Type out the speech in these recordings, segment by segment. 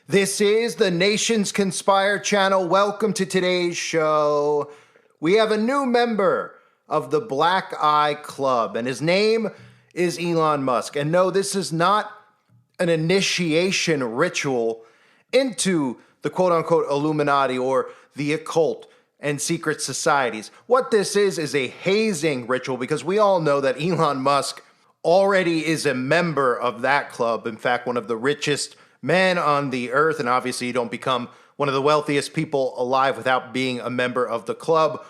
This is the Nations Conspire channel. Welcome to today's show. We have a new member of the Black Eye Club, and his name is Elon Musk. And no, this is not an initiation ritual into the quote-unquote Illuminati or the occult and secret societies. What this is a hazing ritual, because we all know that Elon Musk already is a member of that club. In fact, one of the richest men on the earth, and obviously you don't become one of the wealthiest people alive without being a member of the club.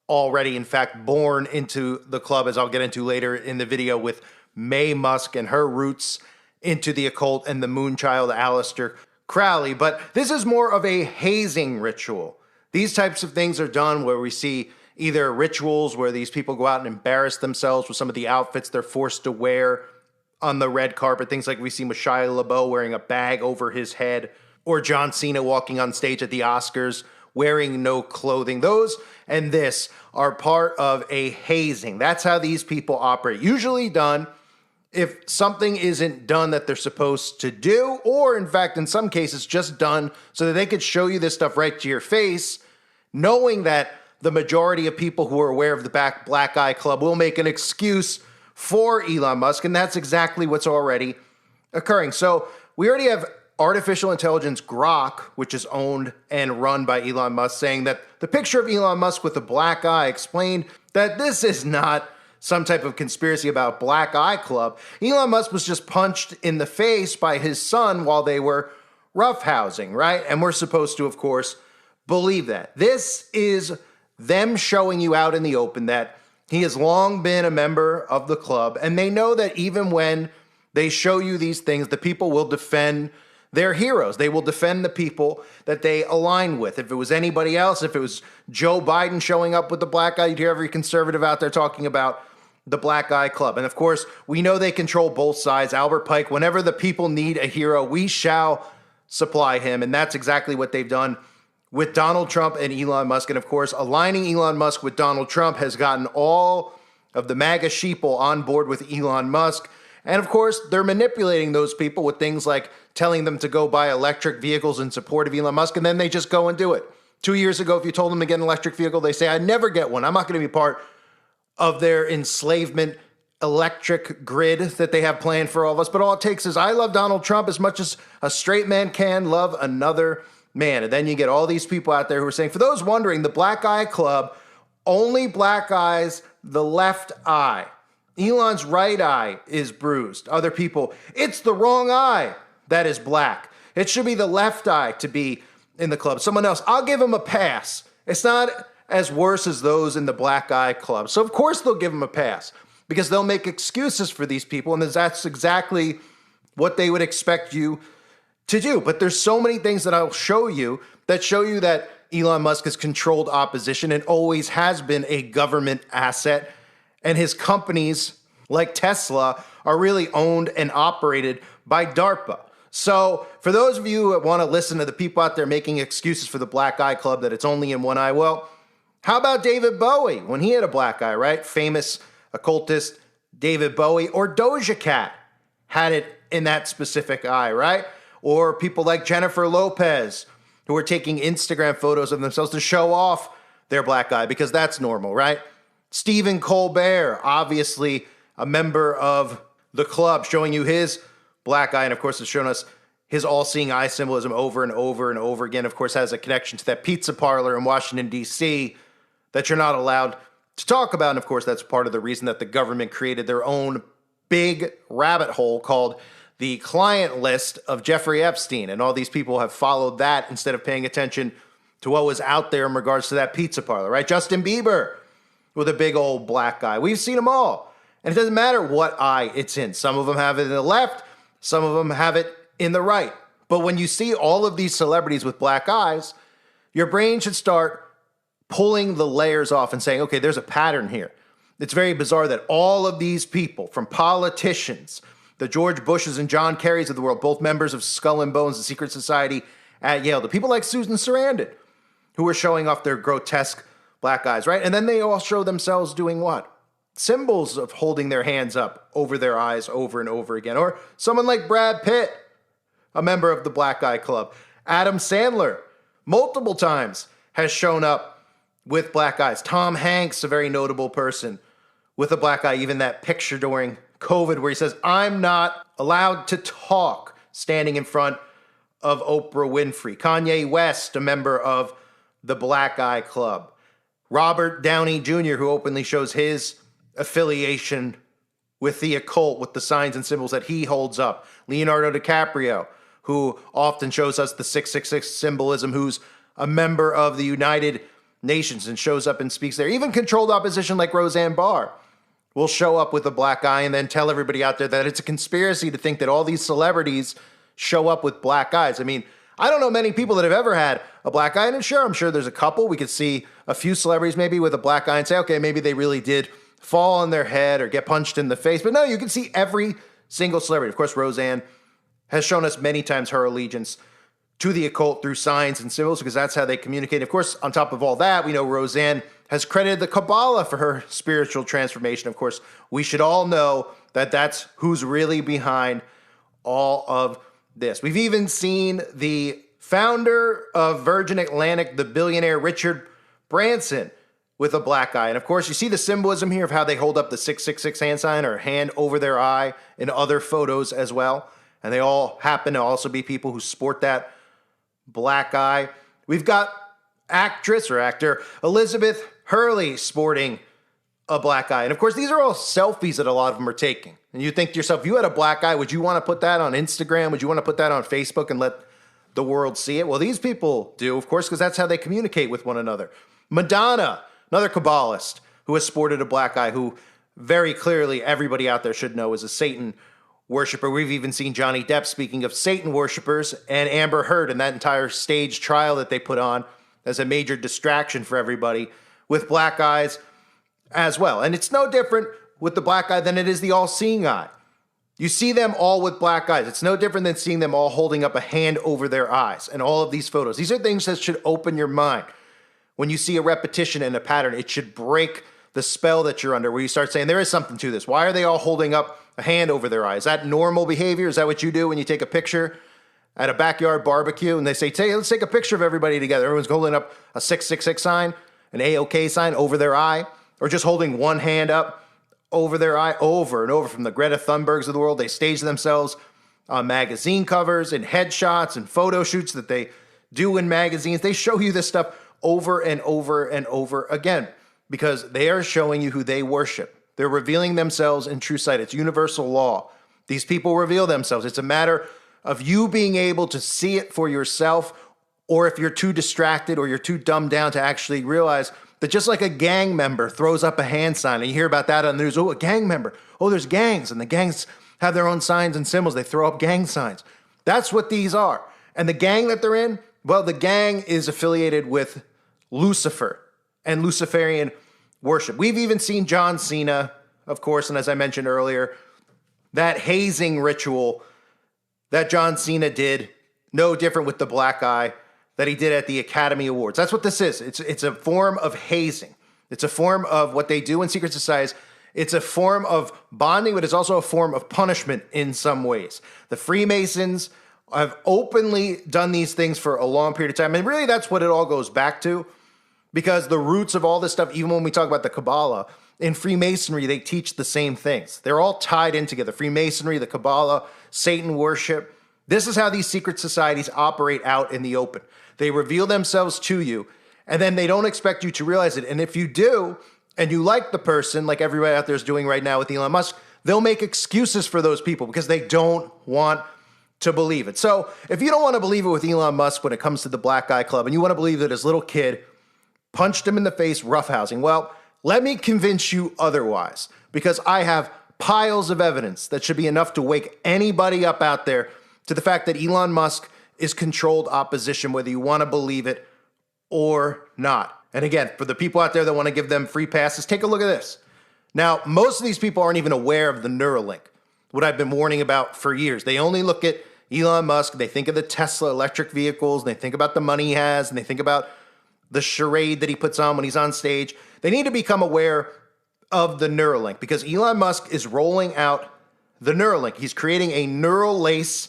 Already, in fact, born into the club, as I'll get into later in the video with May Musk and her roots into the occult and the moonchild Aleister Crowley. But this is more of a hazing ritual. These types of things are done where we see either rituals where these people go out and embarrass themselves with some of the outfits they're forced to wear on the red carpet, things like we see with Shia LaBeouf wearing a bag over his head, or John Cena walking on stage at the Oscars wearing no clothing. Those and this are part of a hazing. That's how these people operate. Usually done if something isn't done that they're supposed to do, or in fact, in some cases, just done so that they could show you this stuff right to your face, knowing that the majority of people who are aware of the Black Eye Club will make an excuse for Elon Musk, and that's exactly what's already occurring. So we already have artificial intelligence Grok, which is owned and run by Elon Musk, saying that the picture of Elon Musk with a black eye explained that this is not some type of conspiracy about Black Eye Club. Elon Musk was just punched in the face by his son while they were roughhousing, right? And we're supposed to, of course, believe that. This is them showing you out in the open that he has long been a member of the club, and they know that even when they show you these things, the people will defend their heroes. They will defend the people that they align with. If it was anybody else, if it was Joe Biden showing up with the black eye, you'd hear every conservative out there talking about the Black Eye Club. And of course, we know they control both sides. Albert Pike, whenever the people need a hero, we shall supply him. And that's exactly what they've done with Donald Trump and Elon Musk. And of course, aligning Elon Musk with Donald Trump has gotten all of the MAGA sheeple on board with Elon Musk. And of course, they're manipulating those people with things like telling them to go buy electric vehicles in support of Elon Musk, and then they just go and do it. 2 years ago, if you told them to get an electric vehicle, they say, I'd never get one. I'm not going to be part of their enslavement electric grid that they have planned for all of us. But all it takes is, I love Donald Trump as much as a straight man can love another man. And then you get all these people out there who are saying, for those wondering, the Black Eye Club only black eyes the left eye. Elon's right eye is bruised. Other people, it's the wrong eye that is black. It should be the left eye to be in the club. Someone else, I'll give him a pass. It's not as worse as those in the Black Eye Club. So of course they'll give him a pass, because they'll make excuses for these people, and that's exactly what they would expect you to do. But there's so many things that I'll show you that Elon Musk has controlled opposition and always has been a government asset. And his companies, like Tesla, are really owned and operated by DARPA. So for those of you that want to listen to the people out there making excuses for the Black Eye Club that it's only in one eye, well, how about David Bowie when he had a black eye, right? Famous occultist David Bowie, or Doja Cat had it in that specific eye, right? Or people like Jennifer Lopez, who are taking Instagram photos of themselves to show off their black eye, because that's normal, right? Stephen Colbert, obviously a member of the club, showing you his black eye, and of course has shown us his all-seeing eye symbolism over and over and over again. Of course, has a connection to that pizza parlor in Washington, D.C. that you're not allowed to talk about. And of course, that's part of the reason that the government created their own big rabbit hole called the client list of Jeffrey Epstein. And all these people have followed that instead of paying attention to what was out there in regards to that pizza parlor, right? Justin Bieber with a big old black eye. We've seen them all. And it doesn't matter what eye it's in. Some of them have it in the left, some of them have it in the right. But when you see all of these celebrities with black eyes, your brain should start pulling the layers off and saying, okay, there's a pattern here. It's very bizarre that all of these people, from politicians, the George Bushes and John Kerrys of the world, both members of Skull and Bones, the secret society at Yale, to people like Susan Sarandon, who are showing off their grotesque black eyes, right? And then they all show themselves doing what? Symbols of holding their hands up over their eyes over and over again. Or someone like Brad Pitt, a member of the Black Eye Club. Adam Sandler, multiple times, has shown up with black eyes. Tom Hanks, a very notable person with a black eye. Even that picture during COVID where he says, "I'm not allowed to talk," standing in front of Oprah Winfrey. Kanye West, a member of the Black Eye Club. Robert Downey Jr., who openly shows his affiliation with the occult, with the signs and symbols that he holds up. Leonardo DiCaprio, who often shows us the 666 symbolism, who's a member of the United Nations and shows up and speaks there. Even controlled opposition like Roseanne Barr will show up with a black eye and then tell everybody out there that it's a conspiracy to think that all these celebrities show up with black eyes. I mean, I don't know many people that have ever had a black eye, and I'm sure there's a couple. We could see a few celebrities maybe with a black eye and say, okay, maybe they really did fall on their head or get punched in the face. But no, you can see every single celebrity. Of course, Roseanne has shown us many times her allegiance to the occult through signs and symbols, because that's how they communicate. Of course, on top of all that, we know Roseanne has credited the Kabbalah for her spiritual transformation. Of course, we should all know that that's who's really behind all of this. We've even seen the founder of Virgin Atlantic, the billionaire Richard Branson, with a black eye. And of course, you see the symbolism here of how they hold up the 666 hand sign or hand over their eye in other photos as well. And they all happen to also be people who sport that black eye. We've got actress or actor Elizabeth Hurley sporting a black eye. And of course, these are all selfies that a lot of them are taking. And you think to yourself, if you had a black eye, would you want to put that on Instagram? Would you want to put that on Facebook and let the world see it? Well, these people do, of course, because that's how they communicate with one another. Madonna, another Kabbalist who has sported a black eye, who very clearly everybody out there should know is a Satan worshiper. We've even seen Johnny Depp, speaking of Satan worshipers, and Amber Heard in that entire stage trial that they put on as a major distraction for everybody with black eyes as well. And it's no different with the black eye than it is the all-seeing eye. You see them all with black eyes. It's no different than seeing them all holding up a hand over their eyes and all of these photos. These are things that should open your mind. When you see a repetition and a pattern, it should break the spell that you're under, where you start saying, there is something to this. Why are they all holding up a hand over their eye? Is that normal behavior? Is that what you do when you take a picture at a backyard barbecue and they say, hey, let's take a picture of everybody together? Everyone's holding up a 666 sign, an A-OK sign over their eye, or just holding one hand up over their eye over and over. From the Greta Thunbergs of the world, they stage themselves on magazine covers and headshots and photo shoots that they do in magazines. They show you this stuff over and over and over again because they are showing you who they worship. They're revealing themselves in true sight. It's universal law. These people reveal themselves. It's a matter of you being able to see it for yourself, or if you're too distracted or you're too dumbed down to actually realize that just like a gang member throws up a hand sign, and you hear about that on the news, oh, a gang member. Oh, there's gangs, and the gangs have their own signs and symbols. They throw up gang signs. That's what these are. And the gang that they're in, well, the gang is affiliated with Lucifer and Luciferian worship. We've even seen John Cena, of course, and as I mentioned earlier, that hazing ritual that John Cena did, no different with the black eye that he did at the Academy Awards. That's what this is. It's a form of hazing. It's a form of what they do in secret societies. It's a form of bonding, but it's also a form of punishment in some ways. The Freemasons have openly done these things for a long period of time. And really, that's what it all goes back to, because the roots of all this stuff, even when we talk about the Kabbalah, in Freemasonry, they teach the same things. They're all tied in together. Freemasonry, the Kabbalah, Satan worship. This is how these secret societies operate out in the open. They reveal themselves to you, and then they don't expect you to realize it. And if you do, and you like the person, like everybody out there is doing right now with Elon Musk, they'll make excuses for those people because they don't want to believe it. So if you don't want to believe it with Elon Musk when it comes to the Black Eye Club, and you want to believe that his little kid punched him in the face roughhousing, well, let me convince you otherwise, because I have piles of evidence that should be enough to wake anybody up out there to the fact that Elon Musk is controlled opposition, whether you want to believe it or not. And again, for the people out there that want to give them free passes, take a look at this. Now, most of these people aren't even aware of the Neuralink, what I've been warning about for years. They only look at Elon Musk, they think of the Tesla electric vehicles, and they think about the money he has, and they think about the charade that he puts on when he's on stage. They need to become aware of the Neuralink, because Elon Musk is rolling out the Neuralink. He's creating a neural lace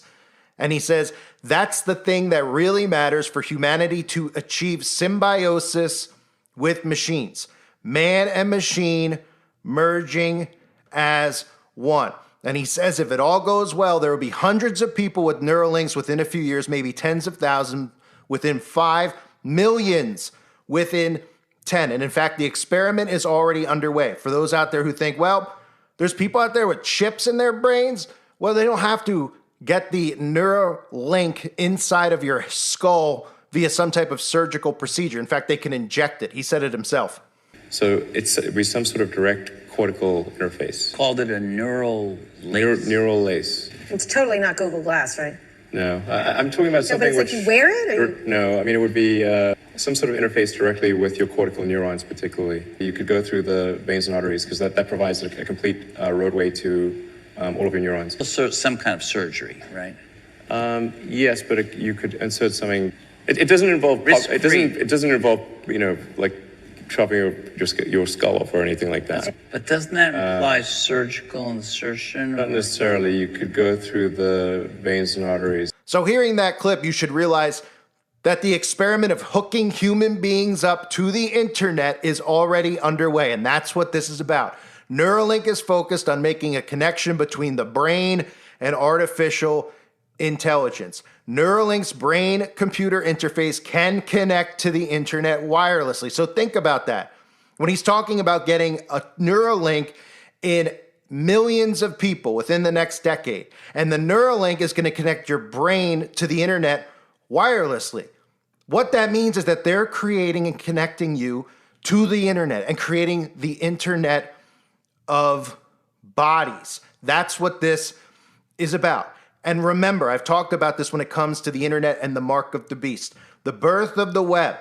And he says, that's the thing that really matters for humanity to achieve symbiosis with machines. Man and machine merging as one. And he says if it all goes well, there will be hundreds of people with Neuralinks within a few years, maybe tens of thousands within 5 millions within 10. And in fact, the experiment is already underway. For those out there who think, well, there's people out there with chips in their brains. Well, they don't have to get the Neuralink inside of your skull via some type of surgical procedure. In fact, they can inject it. He said it himself. So it'd be some sort of direct cortical interface. Called it a neural lace. Neural lace. It's totally not Google Glass, right? No, I'm talking about something but it's like you wear it? No, I mean, it would be some sort of interface directly with your cortical neurons, particularly. You could go through the veins and arteries because that provides a complete roadway to all of your neurons. So some kind of surgery, right? Yes, but you could insert something. It doesn't involve. It doesn't involve like chopping your skull off or anything like that. But doesn't that imply surgical insertion? Not necessarily. You could go through the veins and arteries. So hearing that clip, you should realize that the experiment of hooking human beings up to the internet is already underway, and that's what this is about. Neuralink is focused on making a connection between the brain and artificial intelligence. Neuralink's brain-computer interface can connect to the internet wirelessly. So think about that. When he's talking about getting a Neuralink in millions of people within the next decade, and the Neuralink is going to connect your brain to the internet wirelessly. What that means is that they're creating and connecting you to the internet and creating the internet of bodies. That's what this is about. And remember, I've talked about this when it comes to the internet and the mark of the beast. The birth of the web,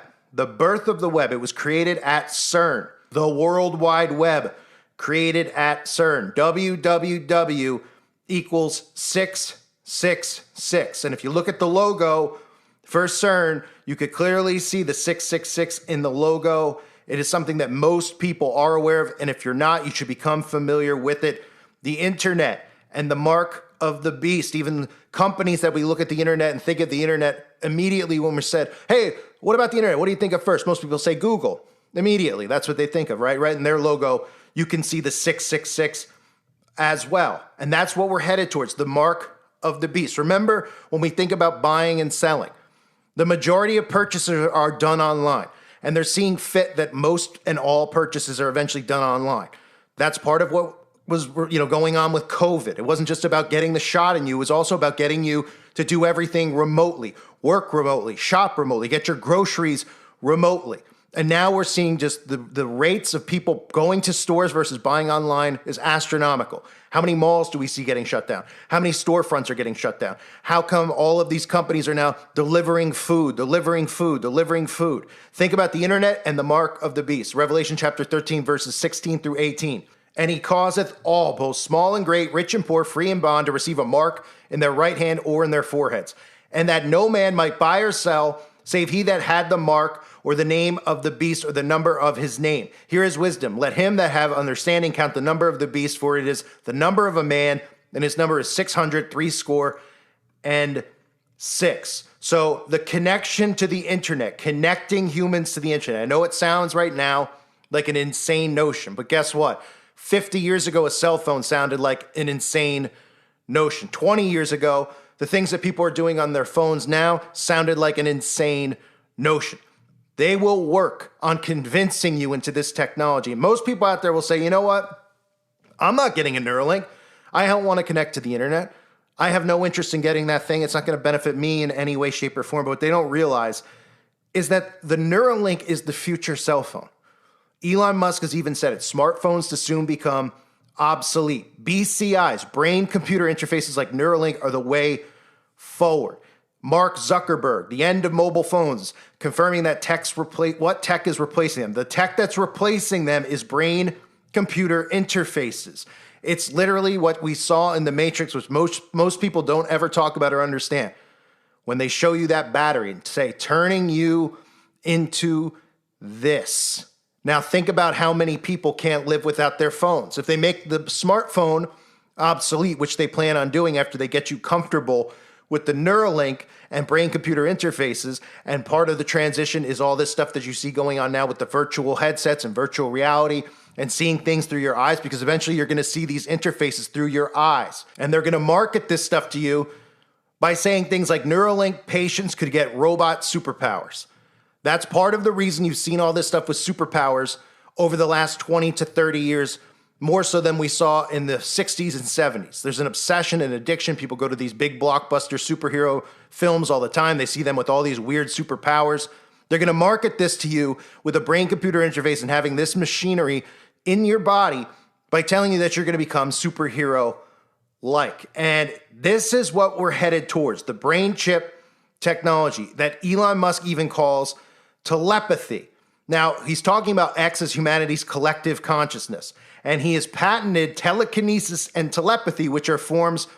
it was created at CERN. The World Wide Web, created at CERN. www equals 666. And if you look at the logo for CERN, you could clearly see the 666 in the logo. It is something that most people are aware of, and if you're not, you should become familiar with it. The internet and the mark of the beast. Even companies that we look at the internet and think of the internet immediately when we're said, hey, what about the internet? What do you think of first? Most people say Google. Immediately, that's what they think of, right? Right in their logo, you can see the 666 as well. And that's what we're headed towards, the mark of the beast. Remember, when we think about buying and selling, the majority of purchases are done online. And they're seeing fit that most and all purchases are eventually done online. That's part of what was going on with COVID. It wasn't just about getting the shot in you. It was also about getting you to do everything remotely, work remotely, shop remotely, get your groceries remotely. And now we're seeing just the rates of people going to stores versus buying online is astronomical. How many malls do we see getting shut down? How many storefronts are getting shut down? How come all of these companies are now delivering food? Think about the internet and the mark of the beast. Revelation chapter 13, verses 16 through 18. And he causeth all, both small and great, rich and poor, free and bond, to receive a mark in their right hand or in their foreheads. And that no man might buy or sell, save he that had the mark or the name of the beast or the number of his name. Here is wisdom. Let him that have understanding count the number of the beast, for it is the number of a man, and his number is 666. So the connection to the internet, connecting humans to the internet. I know it sounds right now like an insane notion, but guess what? 50 years ago, a cell phone sounded like an insane notion. 20 years ago, the things that people are doing on their phones now sounded like an insane notion. They will work on convincing you into this technology. Most people out there will say, you know what? I'm not getting a Neuralink. I don't want to connect to the internet. I have no interest in getting that thing. It's not going to benefit me in any way, shape, or form. But what they don't realize is that the Neuralink is the future cell phone. Elon Musk has even said it. Smartphones to soon become obsolete. BCIs, brain-computer interfaces like Neuralink, are the way forward. Mark Zuckerberg, the end of mobile phones, confirming that what tech is replacing them. The tech that's replacing them is brain-computer interfaces. It's literally what we saw in The Matrix, which most people don't ever talk about or understand. When they show you that battery and say, turning you into this. Now think about how many people can't live without their phones. If they make the smartphone obsolete, which they plan on doing after they get you comfortable with the Neuralink and brain-computer interfaces. And part of the transition is all this stuff that you see going on now with the virtual headsets and virtual reality and seeing things through your eyes, because eventually you're going to see these interfaces through your eyes. And they're going to market this stuff to you by saying things like Neuralink patients could get robot superpowers. That's part of the reason you've seen all this stuff with superpowers over the last 20 to 30 years, more so than we saw in the 60s and 70s. There's an obsession and addiction. People go to these big blockbuster superhero films all the time. They see them with all these weird superpowers. They're going to market this to you with a brain-computer interface and having this machinery in your body by telling you that you're going to become superhero-like. And this is what we're headed towards, the brain chip technology that Elon Musk even calls telepathy. Now, he's talking about X as humanity's collective consciousness, and he has patented telekinesis and telepathy, which are forms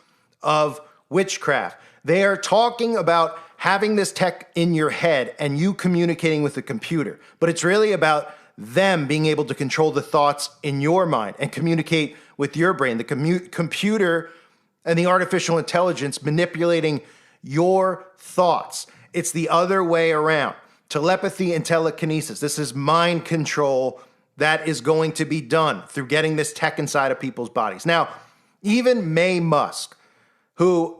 of witchcraft. They are talking about having this tech in your head and you communicating with the computer, but it's really about them being able to control the thoughts in your mind and communicate with your brain, the computer and the artificial intelligence manipulating your thoughts. It's the other way around. Telepathy and telekinesis. This is mind control that is going to be done through getting this tech inside of people's bodies. Now, even Mae Musk, who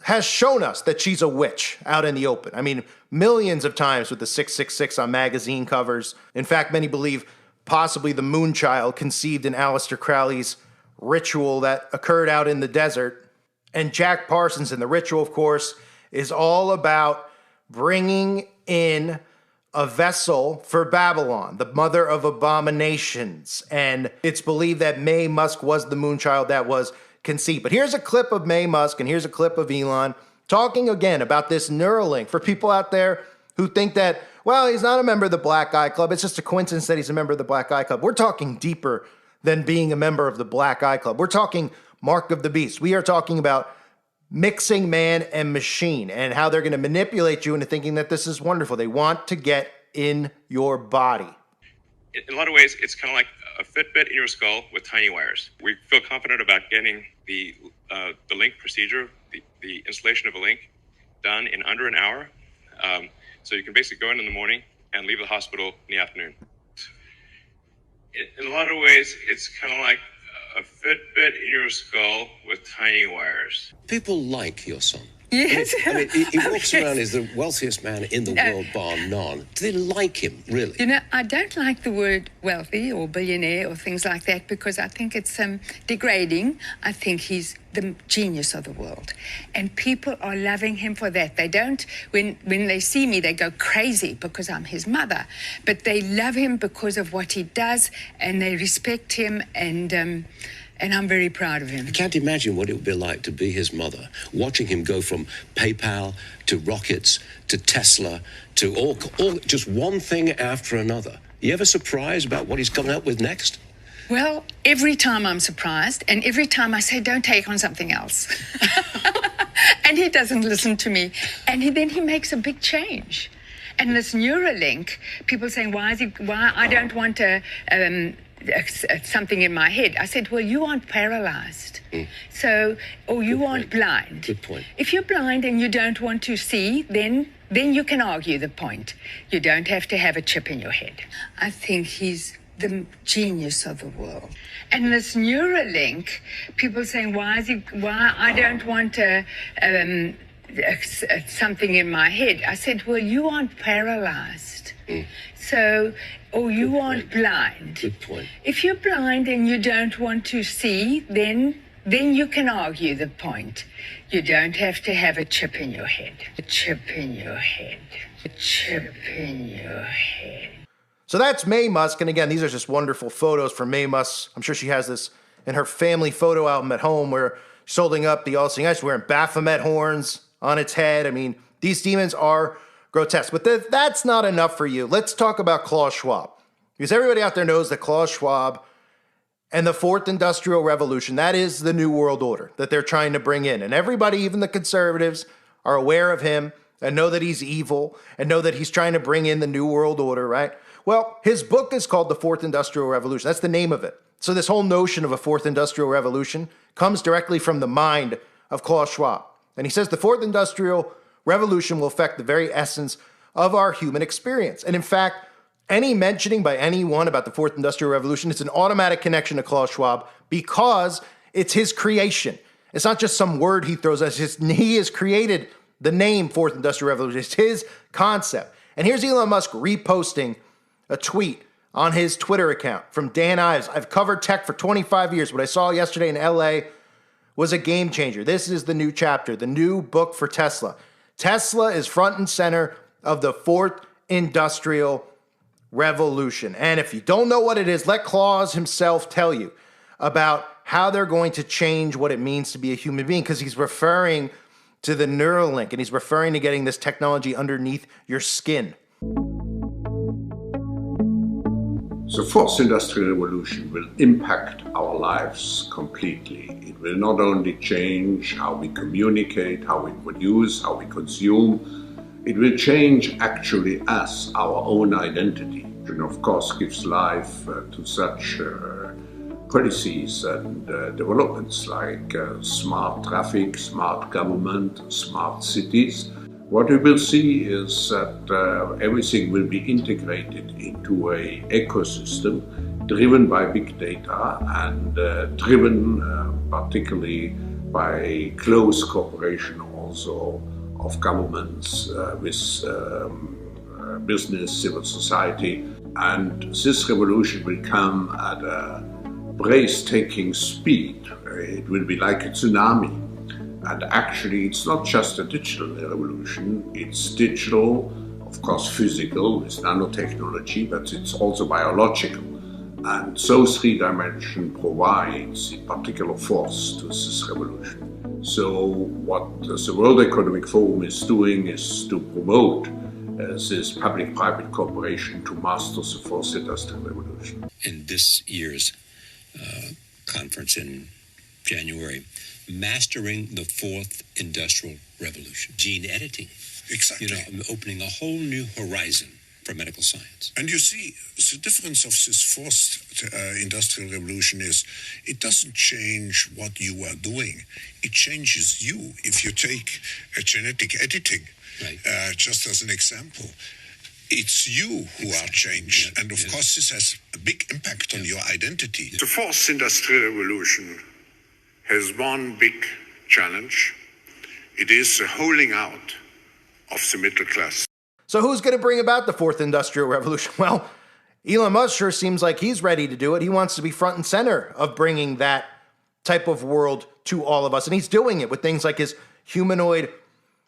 has shown us that she's a witch out in the open. I mean, millions of times with the 666 on magazine covers. In fact, many believe possibly the Moonchild conceived in Aleister Crowley's ritual that occurred out in the desert. And Jack Parsons in the ritual, of course, is all about bringing in a vessel for Babylon, the mother of abominations. And it's believed that Mae Musk was the Moonchild that was conceived. But here's a clip of Mae Musk and here's a clip of Elon talking again about this Neuralink for people out there who think that, well, he's not a member of the Black Eye Club. It's just a coincidence that he's a member of the Black Eye Club. We're talking deeper than being a member of the Black Eye Club. We're talking Mark of the Beast. We are talking about mixing man and machine and how they're going to manipulate you into thinking that this is wonderful. They want to get in your body. In a lot of ways, it's kind of like a Fitbit in your skull with tiny wires. We feel confident about getting the link procedure, the installation of a link, done in under an hour. So you can basically go in the morning and leave the hospital in the afternoon. In a lot of ways, it's kind of like a Fitbit in your skull with tiny wires. People like your son. Yes. I mean, he walks around as the wealthiest man in the world, bar none. Do they like him, really? You know, I don't like the word wealthy or billionaire or things like that because I think it's degrading. I think he's the genius of the world. And people are loving him for that. They don't, when they see me, they go crazy because I'm his mother. But they love him because of what he does and they respect him and I'm very proud of him. I can't imagine what it would be like to be his mother, watching him go from PayPal to rockets to Tesla to all just one thing after another. You ever surprised about what he's coming up with next? Well, every time I'm surprised, and every time I say, don't take on something else. And he doesn't listen to me. And then he makes a big change. And this Neuralink, people saying, why I don't want something in my head. I said, well, you aren't paralyzed. So, or you aren't blind. Good point. If you're blind and you don't want to see, then you can argue the point. You don't have to have a chip in your head. I think he's the genius of the world. And this Neuralink, people saying, why I don't want something in my head. I said, well, you aren't paralyzed. So, or you aren't blind. Good point. If you're blind and you don't want to see, then you can argue the point. You don't have to have a chip in your head. A chip in your head. A chip in your head. So that's Mae Musk. And again, these are just wonderful photos from Mae Musk. I'm sure she has this in her family photo album at home where she's holding up the all-seeing eyes, wearing Baphomet horns on its head. I mean, these demons are grotesque. But that's not enough for you. Let's talk about Klaus Schwab. Because everybody out there knows that Klaus Schwab and the Fourth Industrial Revolution, that is the New World Order that they're trying to bring in. And everybody, even the conservatives, are aware of him and know that he's evil and know that he's trying to bring in the New World Order, right? Well, his book is called The Fourth Industrial Revolution. That's the name of it. So this whole notion of a Fourth Industrial Revolution comes directly from the mind of Klaus Schwab. And he says the fourth industrial revolution will affect the very essence of our human experience. And in fact, any mentioning by anyone about the fourth industrial revolution, it's an automatic connection to Klaus Schwab because it's his creation. It's not just some word he throws at us. He has created the name fourth industrial revolution. It's his concept. And here's Elon Musk reposting a tweet on his Twitter account from Dan Ives. I've covered tech for 25 years. What I saw yesterday in LA was a game changer. This is the new chapter, the new book for Tesla. Tesla is front and center of the fourth industrial revolution. And if you don't know what it is, let Klaus himself tell you about how they're going to change what it means to be a human being, because he's referring to the Neuralink and he's referring to getting this technology underneath your skin. The fourth industrial revolution will impact our lives completely. It will not only change how we communicate, how we produce, how we consume, it will change actually us, our own identity, and of course gives life to such policies and developments like smart traffic, smart government, smart cities. What we will see is that everything will be integrated into an ecosystem driven by big data and driven particularly by close cooperation also of governments with business, civil society. And this revolution will come at a breathtaking speed. It will be like a tsunami. And actually, it's not just a digital revolution. It's digital, of course, physical, with nanotechnology, but it's also biological. And so 3D provides a particular force to this revolution. So what the World Economic Forum is doing is to promote this public-private cooperation to master the fourth industrial revolution. In this year's conference in January, mastering the fourth industrial revolution, gene editing. Exactly. Opening a whole new horizon for medical science. And you see, the difference of this fourth industrial revolution is it doesn't change what you are doing. It changes you. If you take genetic editing, right. Just as an example, it's you who are changed. Yeah, and of course, this has a big impact on your identity. The fourth industrial revolution has one big challenge. It is the holding out of the middle class. So who's going to bring about the fourth industrial revolution? Well, Elon Musk sure seems like he's ready to do it. He wants to be front and center of bringing that type of world to all of us. And he's doing it with things like his humanoid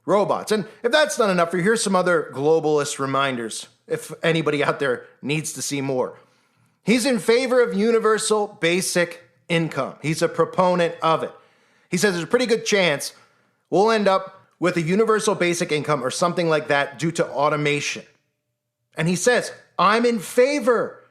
robots. And if that's not enough for you, here's some other globalist reminders, if anybody out there needs to see more. He's in favor of universal basic income. He's a proponent of it. He says there's a pretty good chance we'll end up with a universal basic income or something like that due to automation. And he says, I'm in favor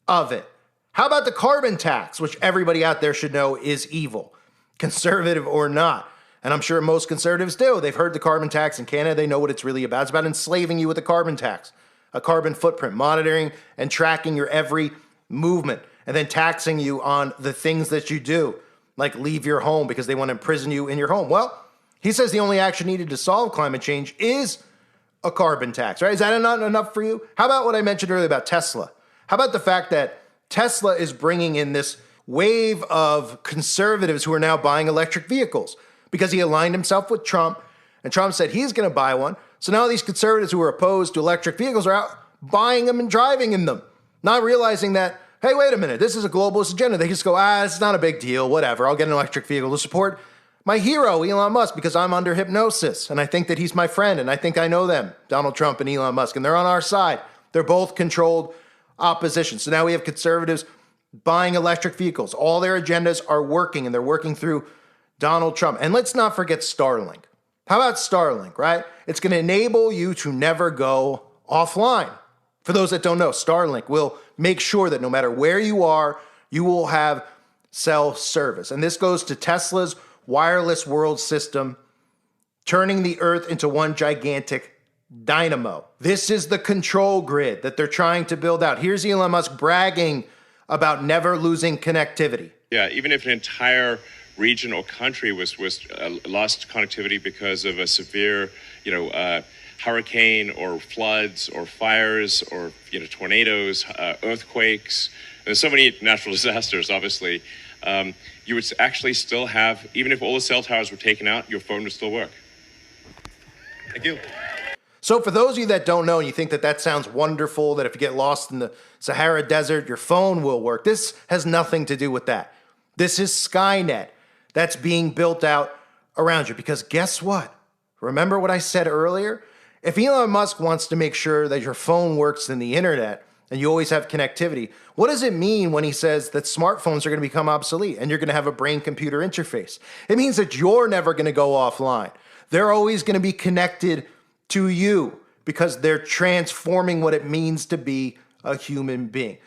of it. How about the carbon tax, which everybody out there should know is evil, conservative or not? And I'm sure most conservatives do. They've heard the carbon tax in Canada. They know what it's really about. It's about enslaving you with a carbon tax, a carbon footprint, monitoring and tracking your every movement, and then taxing you on the things that you do, like leave your home because they want to imprison you in your home. Well, he says the only action needed to solve climate change is a carbon tax, right? Is that not enough for you? How about what I mentioned earlier about Tesla? How about the fact that Tesla is bringing in this wave of conservatives who are now buying electric vehicles because he aligned himself with Trump, and Trump said he's going to buy one. So now these conservatives who are opposed to electric vehicles are out buying them and driving in them, not realizing that, hey, wait a minute, this is a globalist agenda. They just go, it's not a big deal, whatever. I'll get an electric vehicle to support my hero, Elon Musk, because I'm under hypnosis, and I think that he's my friend, and I think I know them, Donald Trump and Elon Musk, and they're on our side. They're both controlled opposition. So now we have conservatives buying electric vehicles. All their agendas are working, and they're working through Donald Trump. And let's not forget Starlink. How about Starlink, right? It's going to enable you to never go offline. For those that don't know, Starlink will make sure that no matter where you are, you will have cell service. And this goes to Tesla's wireless world system, turning the earth into one gigantic dynamo. This is the control grid that they're trying to build out. Here's Elon Musk bragging about never losing connectivity. Yeah, even if an entire region or country was lost connectivity because of a severe, hurricane or floods or fires or tornadoes, earthquakes. There's so many natural disasters, obviously. You would actually still have, even if all the cell towers were taken out, your phone would still work. Thank you. So for those of you that don't know, and you think that that sounds wonderful, that if you get lost in the Sahara Desert, your phone will work. This has nothing to do with that. This is Skynet that's being built out around you. Because guess what? Remember what I said earlier? If Elon Musk wants to make sure that your phone works in the internet and you always have connectivity, what does it mean when he says that smartphones are going to become obsolete and you're going to have a brain-computer interface? It means that you're never going to go offline. They're always going to be connected to you because they're transforming what it means to be a human being.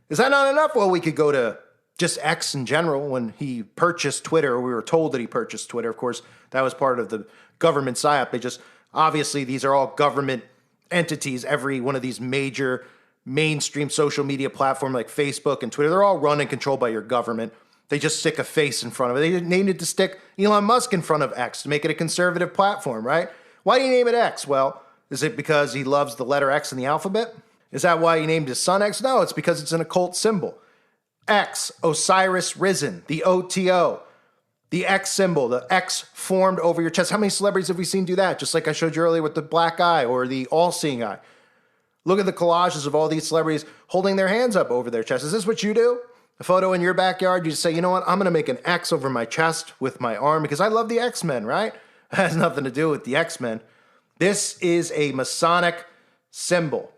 Is that not enough? Well, we could go to just X in general. When he purchased Twitter, or we were told that he purchased Twitter. Of course, that was part of the government psyop. They just, obviously, these are all government entities. Every one of these major mainstream social media platforms like Facebook and Twitter, they're all run and controlled by your government. They just stick a face in front of it. They needed to stick Elon Musk in front of X to make it a conservative platform, right? Why do you name it X? Well, is it because he loves the letter X in the alphabet? Is that why he named his son X? No, it's because it's an occult symbol. X, Osiris risen, the OTO, the X symbol, the X formed over your chest. How many celebrities have we seen do that? Just like I showed you earlier with the black eye or the all-seeing eye. Look at the collages of all these celebrities holding their hands up over their chest. Is this what you do? A photo in your backyard, you just say, you know what, I'm going to make an X over my chest with my arm because I love the X-Men, right? It has nothing to do with the X-Men. This is a Masonic symbol.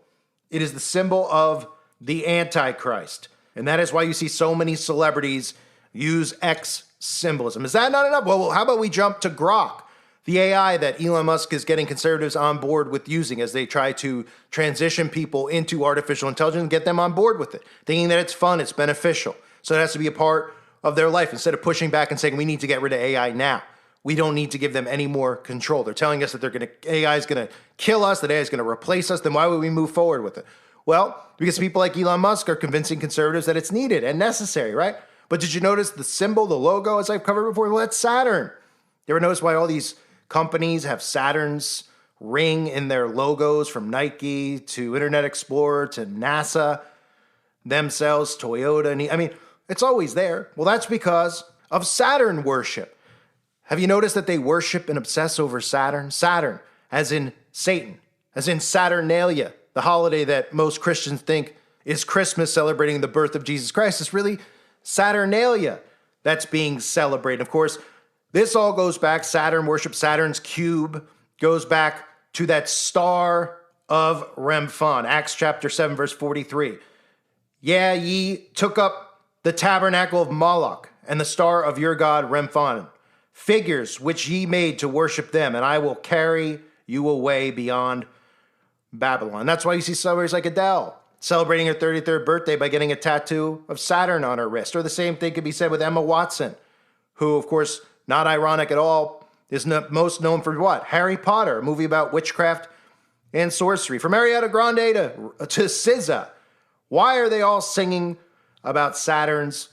It is the symbol of the Antichrist. And that is why you see so many celebrities use X symbolism. Is that not enough? Well, how about we jump to Grok, the AI that Elon Musk is getting conservatives on board with using as they try to transition people into artificial intelligence and get them on board with it, thinking that it's fun, it's beneficial. So it has to be a part of their life instead of pushing back and saying, we need to get rid of AI now. We don't need to give them any more control. They're telling us that AI is going to kill us, that AI is going to replace us. Then why would we move forward with it? Well, because people like Elon Musk are convincing conservatives that it's needed and necessary, right? But did you notice the symbol, the logo, as I've covered before? Well, that's Saturn. You ever notice why all these companies have Saturn's ring in their logos, from Nike to Internet Explorer to NASA, themselves, Toyota? I mean, it's always there. Well, that's because of Saturn worship. Have you noticed that they worship and obsess over Saturn? Saturn, as in Satan, as in Saturnalia, the holiday that most Christians think is Christmas, celebrating the birth of Jesus Christ. It's really Saturnalia that's being celebrated. Of course, this all goes back, Saturn worship, Saturn's cube, goes back to that star of Remphan, Acts chapter 7, verse 43. Yeah, ye took up the tabernacle of Moloch and the star of your god Remphan, figures which ye made to worship them, and I will carry you away beyond Babylon. That's why you see celebrities like Adele celebrating her 33rd birthday by getting a tattoo of Saturn on her wrist. Or the same thing could be said with Emma Watson, who, of course, not ironic at all, is most known for what? Harry Potter, a movie about witchcraft and sorcery. From Ariana Grande to SZA. Why are they all singing about Saturn's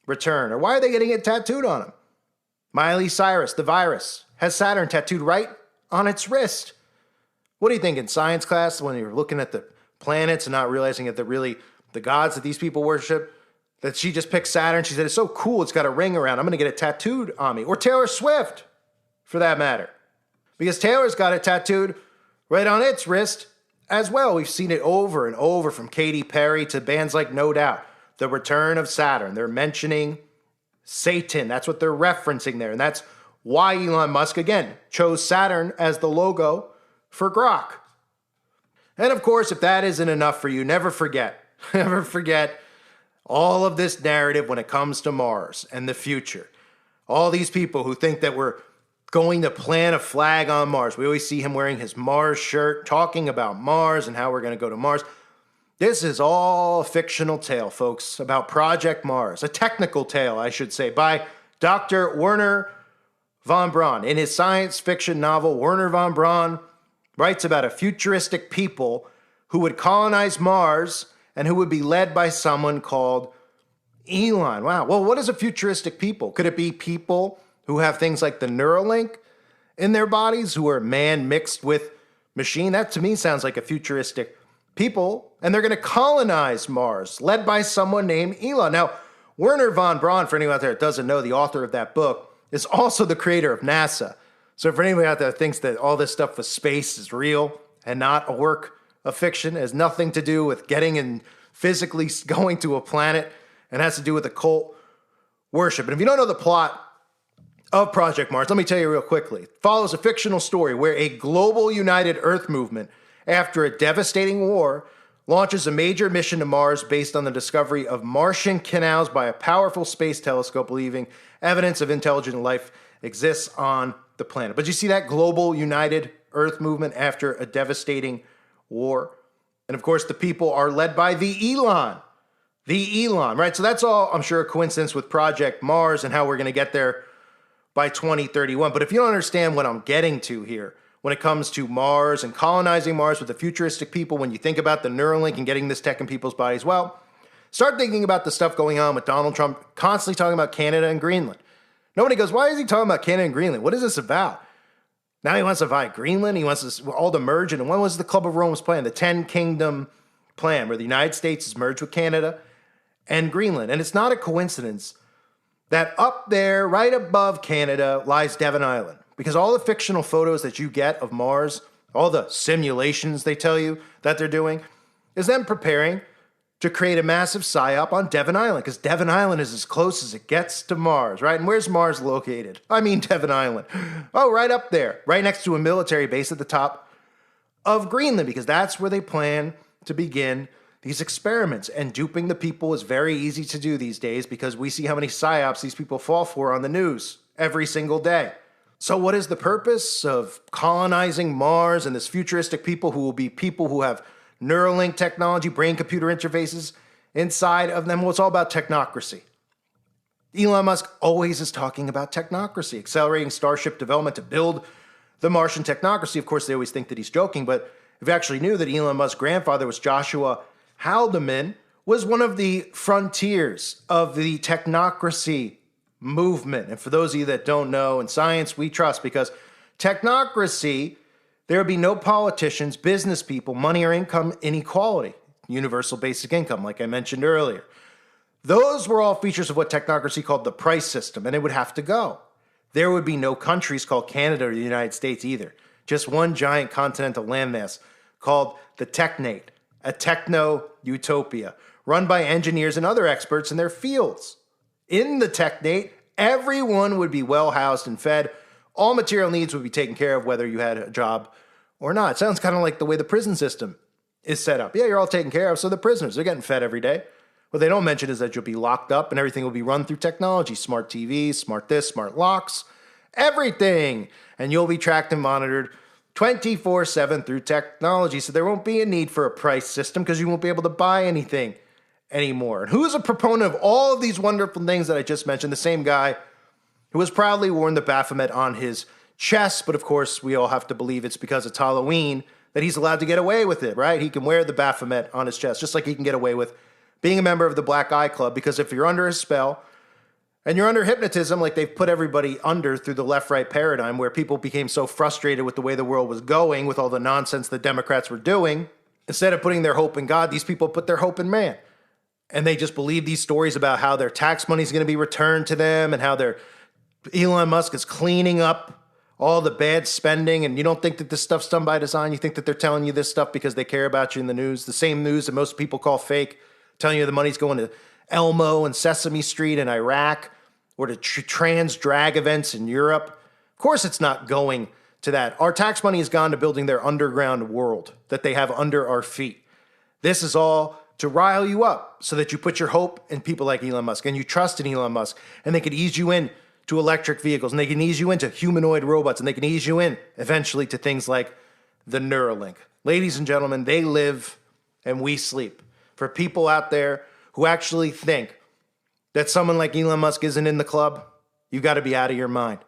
return? Or why are they getting it tattooed on them? Miley Cyrus, the virus, has Saturn tattooed right on its wrist. What do you think in science class when you're looking at the planets and not realizing that they're really the gods that these people worship? That she just picked Saturn. She said, it's so cool, it's got a ring around. I'm going to get it tattooed on me. Or Taylor Swift, for that matter. Because Taylor's got it tattooed right on its wrist as well. We've seen it over and over, from Katy Perry to bands like No Doubt. The return of Saturn. They're mentioning Satan. That's what they're referencing there. And that's why Elon Musk, again, chose Saturn as the logo for Grok. And of course, if that isn't enough for you, never forget all of this narrative when it comes to Mars and the future. All these people who think that we're going to plant a flag on Mars. We always see him wearing his Mars shirt, talking about Mars and how we're going to go to Mars. This is all a fictional tale, folks, about Project Mars. A technical tale, I should say, by Dr. Werner von Braun. In his science fiction novel, Werner von Braun writes about a futuristic people who would colonize Mars and who would be led by someone called Elon, wow. Well, what is a futuristic people? Could it be people who have things like the Neuralink in their bodies, who are man mixed with machine? That to me sounds like a futuristic people. And they're going to colonize Mars, led by someone named Elon. Now, Werner von Braun, for anyone out there that doesn't know, the author of that book, is also the creator of NASA. So for anyone out there that thinks that all this stuff with space is real and not a work of fiction, has nothing to do with getting and physically going to a planet, and has to do with occult worship. And if you don't know the plot of Project Mars, let me tell you real quickly. It follows a fictional story where a global united Earth movement, after a devastating war, launches a major mission to Mars based on the discovery of Martian canals by a powerful space telescope, believing evidence of intelligent life exists on the planet. But you see that global united Earth movement after a devastating war? And of course, the people are led by the Elon, right? So that's all, I'm sure, a coincidence with Project Mars and how we're going to get there by 2031. But if you don't understand what I'm getting to here, when it comes to Mars and colonizing Mars with the futuristic people, when you think about the Neuralink and getting this tech in people's bodies, well, start thinking about the stuff going on with Donald Trump constantly talking about Canada and Greenland. Nobody goes, why is he talking about Canada and Greenland? What is this about? Now he wants to buy Greenland. He wants us all to merge. And when was the Club of Rome's plan? The 10 Kingdom plan, where the United States is merged with Canada and Greenland. And it's not a coincidence that up there, right above Canada, lies Devon Island. Because all the fictional photos that you get of Mars, all the simulations they tell you that they're doing, is them preparing to create a massive psyop on Devon Island. Because Devon Island is as close as it gets to Mars, right? And where's Mars located? I mean Devon Island. Oh, right up there, right next to a military base at the top of Greenland, because that's where they plan to begin these experiments. And duping the people is very easy to do these days, because we see how many psyops these people fall for on the news every single day. So what is the purpose of colonizing Mars and this futuristic people who will be people who have Neuralink technology, brain-computer interfaces inside of them? Well, it's all about technocracy. Elon Musk always is talking about technocracy, accelerating Starship development to build the Martian technocracy. Of course, they always think that he's joking, but if you actually knew that Elon Musk's grandfather was Joshua Haldeman, was one of the frontiers of the technocracy movement. And for those of you that don't know, in science we trust, because technocracy, there would be no politicians, business people, money or income inequality, universal basic income, like I mentioned earlier. Those were all features of what technocracy called the price system, and it would have to go. There would be no countries called Canada or the United States either. Just one giant continental landmass called the Technate, a techno-utopia, run by engineers and other experts in their fields. In the Technate, everyone would be well housed and fed. All material needs would be taken care of, whether you had a job or not. It sounds kind of like the way the prison system is set up. Yeah, you're all taken care of, so the prisoners, they're getting fed every day. What they don't mention is that you'll be locked up and everything will be run through technology. Smart TVs, smart this, smart locks, everything. And you'll be tracked and monitored 24/7 through technology. So there won't be a need for a price system, because you won't be able to buy anything anymore. And who's a proponent of all of these wonderful things that I just mentioned? The same guy who has proudly worn the Baphomet on his chest. But of course, we all have to believe it's because it's Halloween that he's allowed to get away with it, right? He can wear the Baphomet on his chest, just like he can get away with being a member of the Black Eye Club. Because if you're under a spell and you're under hypnotism, like they've put everybody under through the left-right paradigm, where people became so frustrated with the way the world was going, with all the nonsense the Democrats were doing, instead of putting their hope in God, these people put their hope in man. And they just believe these stories about how their tax money is going to be returned to them, and how Elon Musk is cleaning up all the bad spending. And you don't think that this stuff's done by design. You think that they're telling you this stuff because they care about you in the news, the same news that most people call fake, telling you the money's going to Elmo and Sesame Street in Iraq, or to trans drag events in Europe. Of course it's not going to that. Our tax money has gone to building their underground world that they have under our feet. This is all to rile you up so that you put your hope in people like Elon Musk, and you trust in Elon Musk, and they could ease you in to electric vehicles, and they can ease you into humanoid robots, and they can ease you in eventually to things like the Neuralink. Ladies and gentlemen, they live and we sleep. For people out there who actually think that someone like Elon Musk isn't in the club, you've got to be out of your mind.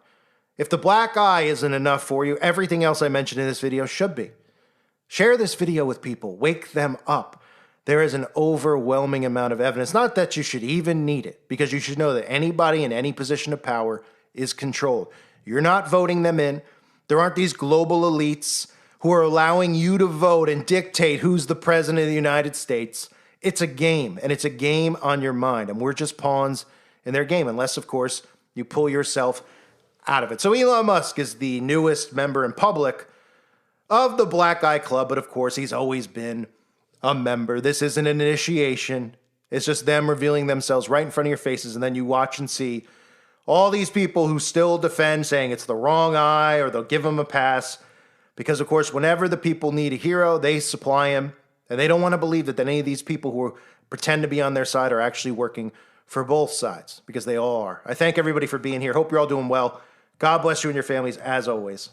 If the black eye isn't enough for you, everything else I mentioned in this video should be. Share this video with people. Wake them up. There is an overwhelming amount of evidence, not that you should even need it, because you should know that anybody in any position of power is controlled. You're not voting them in. There aren't these global elites who are allowing you to vote and dictate who's the president of the United States. It's a game, and it's a game on your mind, and we're just pawns in their game, unless, of course, you pull yourself out of it. So Elon Musk is the newest member in public of the Black Eye Club, but of course, he's always been a member. This isn't an initiation. It's just them revealing themselves right in front of your faces, and then you watch and see all these people who still defend, saying it's the wrong eye, or they'll give him a pass. Because, of course, whenever the people need a hero, they supply him. And they don't want to believe that any of these people who pretend to be on their side are actually working for both sides, because they all are. I thank everybody for being here. Hope you're all doing well. God bless you and your families, as always.